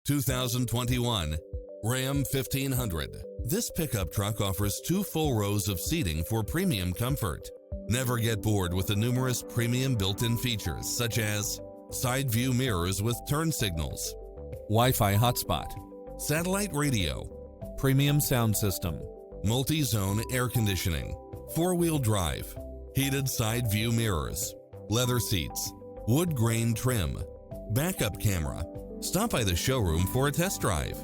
2021 Ram 1500. This pickup truck offers 2 full rows of seating for premium comfort. Never get bored with the numerous premium built-in features such as side view mirrors with turn signals, Wi-Fi hotspot, satellite radio, premium sound system, multi-zone air conditioning, 4-wheel drive, heated side view mirrors, leather seats, wood grain trim, backup camera. Stop by the showroom for a test drive.